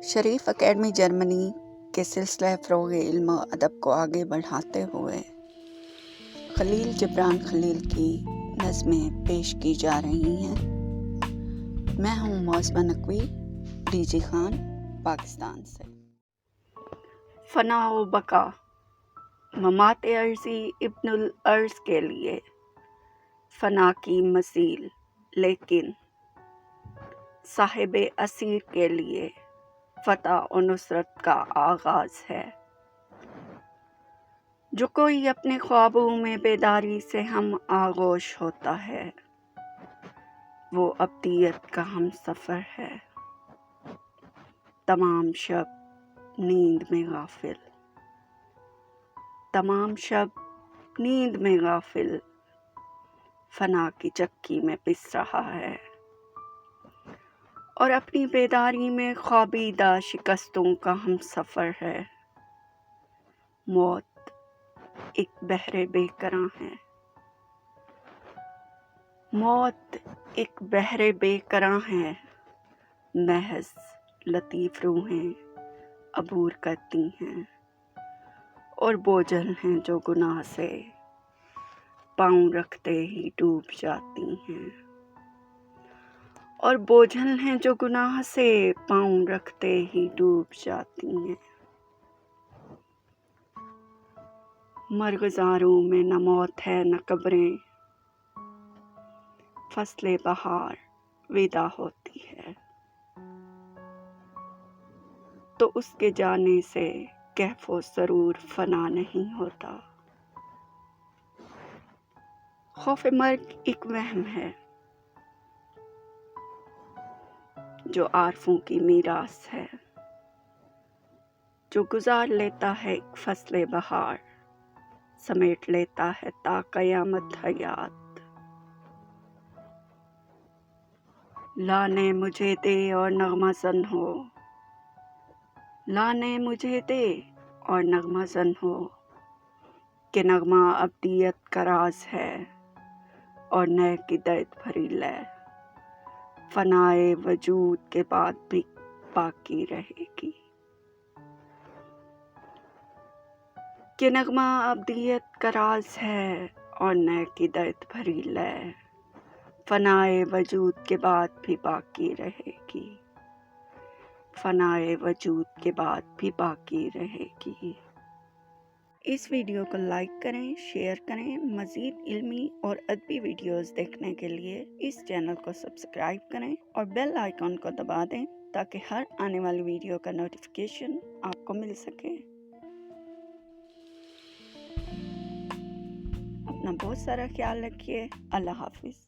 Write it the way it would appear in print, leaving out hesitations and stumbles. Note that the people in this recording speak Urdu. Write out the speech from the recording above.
شریف اکیڈمی جرمنی کے سلسلہ فروغ علم و ادب کو آگے بڑھاتے ہوئے خلیل جبران خلیل کی نظمیں پیش کی جا رہی ہیں۔ میں ہوں معظمہ نقوی، ڈی جی خان، پاکستان سے۔ فنا و بقا، ممات عرضی ابن الارض کے لیے فنا کی مثیل، لیکن صاحب اسیر کے لیے فتح و نصرت کا آغاز ہے۔ جو کوئی اپنے خوابوں میں بیداری سے ہم آغوش ہوتا ہے، وہ ابدیت کا ہم سفر ہے۔ تمام شب نیند میں غافل، تمام شب نیند میں غافل، فنا کی چکی میں پس رہا ہے، اور اپنی بیداری میں خوابیدہ شکستوں کا ہم سفر ہے۔ موت ایک بحر بے کراں ہے، موت ایک بحر بے کراں ہے، محض لطیف روحیں عبور کرتی ہیں، اور بوجھل ہیں جو گناہ سے پاؤں رکھتے ہی ڈوب جاتی ہیں، اور بوجھل ہیں جو گناہ سے پاؤں رکھتے ہی ڈوب جاتی ہیں۔ مرغزاروں میں نہ موت ہے نہ قبریں، فصل بہار ودا ہوتی ہے تو اس کے جانے سے کہف و سرور فنا نہیں ہوتا۔ خوف مرگ ایک وہم ہے جو عارفوں کی میراث ہے، جو گزار لیتا ہے ایک فصل بہار، سمیٹ لیتا ہے تا قیامت حیات۔ لانے مجھے دے اور نغمہ زن ہو، لانے مجھے دے اور نغمہ زن ہو، کہ نغمہ ابدیت کا راز ہے اور نئے کی درد بھری لے، فنائے وجود کے بعد بھی باقی رہے گی۔ کہ نغمہ ابدیت کا راز ہے اور نئے کی درد بھری لے، فنائے وجود کے بعد بھی باقی رہے گی، فنائے وجود کے بعد بھی باقی رہے گی۔ اس ویڈیو کو لائک کریں، شیئر کریں۔ مزید علمی اور ادبی ویڈیوز دیکھنے کے لیے اس چینل کو سبسکرائب کریں اور بیل آئیکن کو دبا دیں تاکہ ہر آنے والی ویڈیو کا نوٹیفیکیشن آپ کو مل سکے۔ اپنا بہت سارا خیال رکھیے۔ اللہ حافظ۔